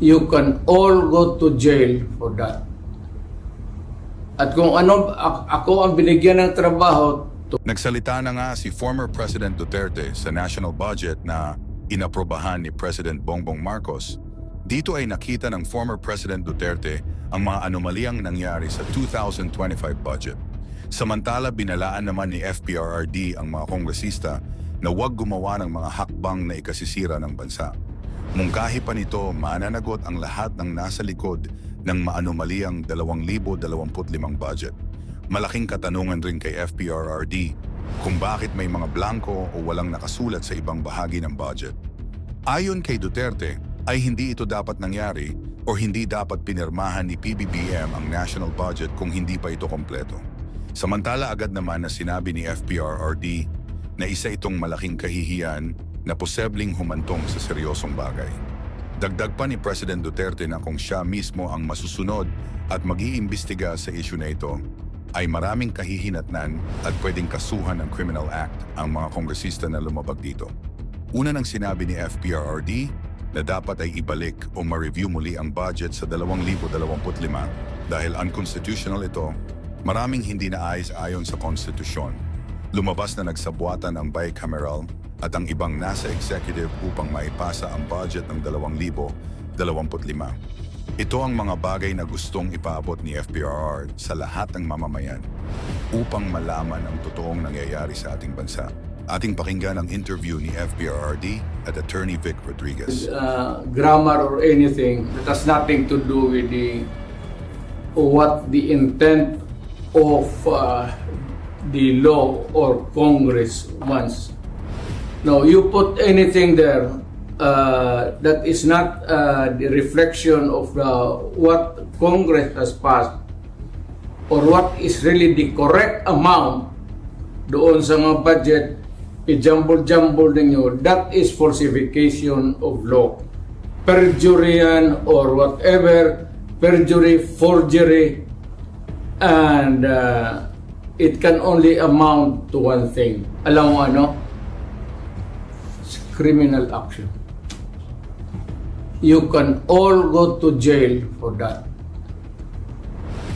you can all go to jail for that. At kung ako ang binigyan ng trabaho to Nagsalita na nga si former President Duterte sa national budget na inaprobahan ni President Bongbong Marcos. Dito ay nakita ng former President Duterte ang mga anomalyang nangyari sa 2025 budget. Samantala, binalaan naman ni FPRRD ang mga kongresista na huwag gumawa ng mga hakbang na ikasisira ng bansa. Mungkahi pa nito, mananagot ang lahat ng nasa likod ng maanomalyang 2025 budget. Malaking katanungan rin kay FPRRD kung bakit may mga blanko o walang nakasulat sa ibang bahagi ng budget. Ayon kay Duterte, ay hindi ito dapat nangyari o hindi dapat pinirmahan ni PBBM ang national budget kung hindi pa ito kompleto. Samantala, agad naman na sinabi ni FPRRD na isa itong malaking kahihiyan na posibleng humantong sa seryosong bagay. Dagdag pa ni President Duterte na kung siya mismo ang masusunod at mag-iimbestiga sa issue na ito, ay maraming kahihinatnan at pwedeng kasuhan ng Criminal Act ang mga kongresista na lumabag dito. Una nang sinabi ni FPRRD na dapat ay ibalik o ma-review muli ang budget sa 2025 dahil unconstitutional ito, maraming hindi naayos-ayon sa konstitusyon. Lumabas na nagsabuatan ang bicameral at ang ibang nasa executive upang maipasa ang budget ng 2025. Ito ang mga bagay na gustong ipaabot ni FPRR sa lahat ng mamamayan upang malaman ang totoong nangyayari sa ating bansa. Ating pakinggan ang interview ni FPRRD at Attorney Vic Rodriguez. Grammar or anything that has nothing to do with what the intent of the law or Congress wants. No, you put anything there that is not the reflection of what Congress has passed or what is really the correct amount doon sa mga budget, i-jumble-jumble ninyo, that is falsification of law. Perjury yan or whatever, perjury, forgery, and it can only amount to one thing. Alam mo ano? Criminal action. You can all go to jail for that.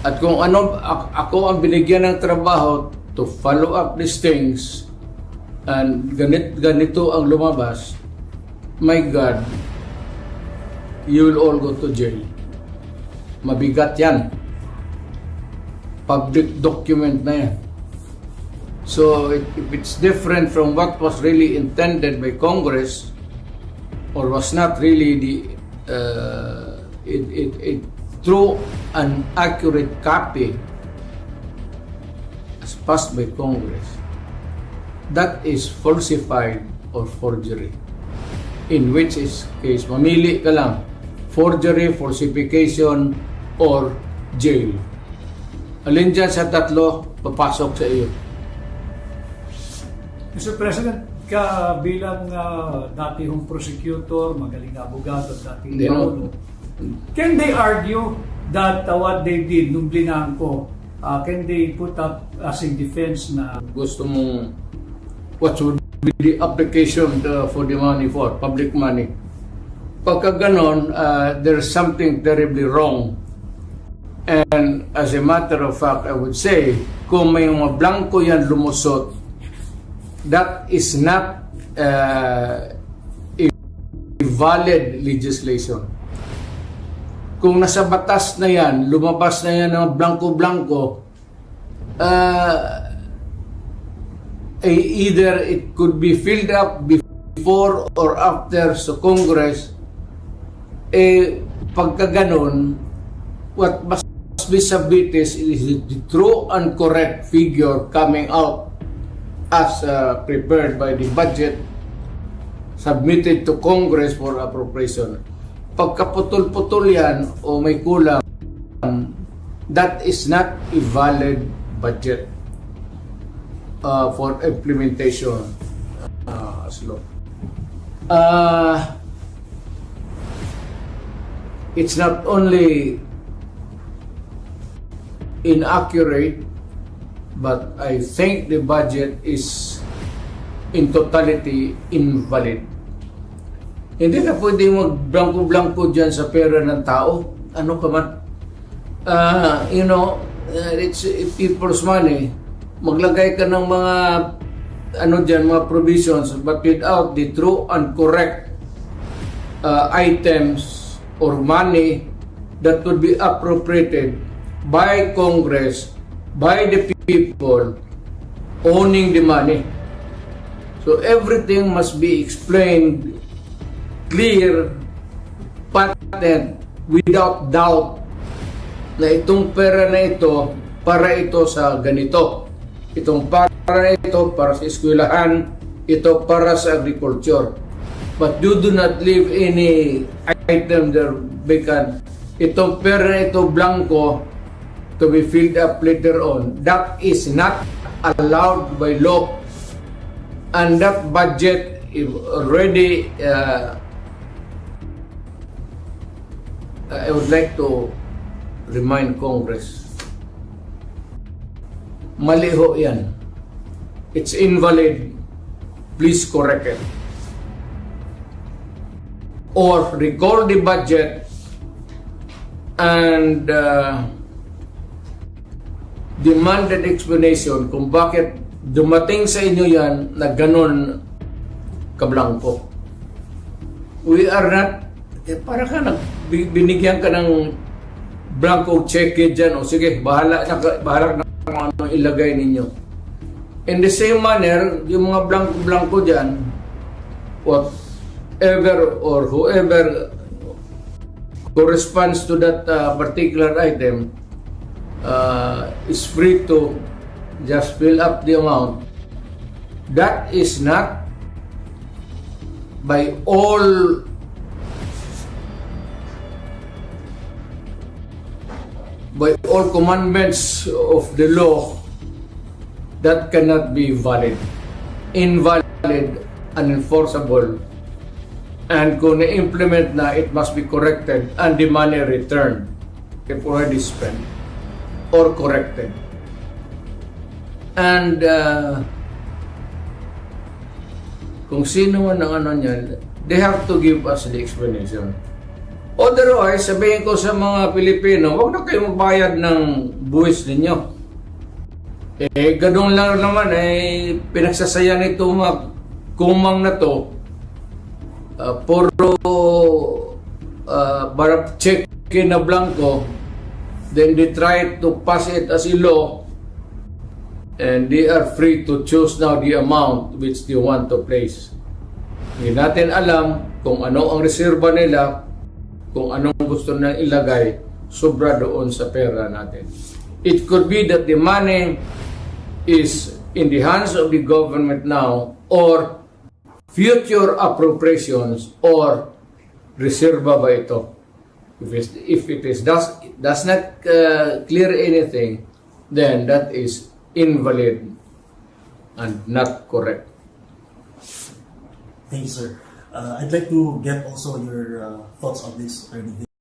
At kung ako ang binigyan ng trabaho to follow up these things and ganito ang lumabas, my God, you will all go to jail. Mabigat yan. Public document na yan. So if it's different from what was really intended by Congress or was not really true and accurate copy as passed by Congress, that is falsified or forgery. In which case, mamili ka lang, forgery, falsification, or jail. Alin dyan sa tatlo, papasok sa iyo. Mr. President, ka bilang datihong prosecutor, magaling abogado at dating lawyer, can they argue that what they did nung blinangko, can they put up as a defense na Gusto mong, what would be the application for the money for, public money? Pagka ganon, there's something terribly wrong. And as a matter of fact, I would say, kung may mga blanco yan lumusot, that is not a valid legislation. Kung nasa batas na yan, lumabas na yan ng blanco-blanco, either it could be filled up before or after sa Congress, pagka ganon, what must be submitted is the true and correct figure coming out as prepared by the budget submitted to Congress for appropriation. Pagkaputol-putol yan o may kulang, that is not a valid budget for implementation as law. It's not only inaccurate, but I think the budget is in totality invalid. Hindi ka pwede mag-blanco-blanco dyan sa pera ng tao. Ano ka man. It's people's money. Maglagay ka ng mga mga provisions, but without the true and correct items or money that would be appropriated by Congress, by the people owning the money. So everything must be explained clear, patent, without doubt na itong pera na ito para ito sa ganito. Itong para na ito para sa eskwelahan, ito para sa agriculture. But you do not leave any item there vacant. Itong pera na ito blanco to be filled up later on. That is not allowed by law. And that budget is already I would like to remind Congress, mali ho yan. It's invalid. Please correct it. Or recall the budget and demand an explanation kung bakit dumating sa inyo yan na ganun kablangko. We are not, para ka binigyan ka ng blanco cheque dyan, o sige, bahala na kung ano ilagay ninyo. In the same manner, yung mga blanco dyan, whatever or whoever corresponds to that particular item is free to just fill up the amount. That is not by all commandments of the law. That cannot be valid, invalid, unenforceable, and kung na-implement na, it must be corrected and the money returned if already spent or corrected. And kung sino man ang ano niyan, they have to give us the explanation. Otherwise, sabihin ko sa mga Pilipino, huwag na kayo magbayad ng buwis ninyo. Ganun lang naman, pinagsasaya nito mga kumang na to, puro check na blanco, then they try to pass it as a law, and they are free to choose now the amount which they want to place. Hindi natin alam kung ano ang reserba nila, kung anong gusto na ilagay sobra doon sa pera natin. It could be that the money is in the hands of the government now, or future appropriations, or reserva ba ito. If it does not clear anything, then that is invalid and not correct. Thank you, sir. I'd like to get also your thoughts on this, Attorney.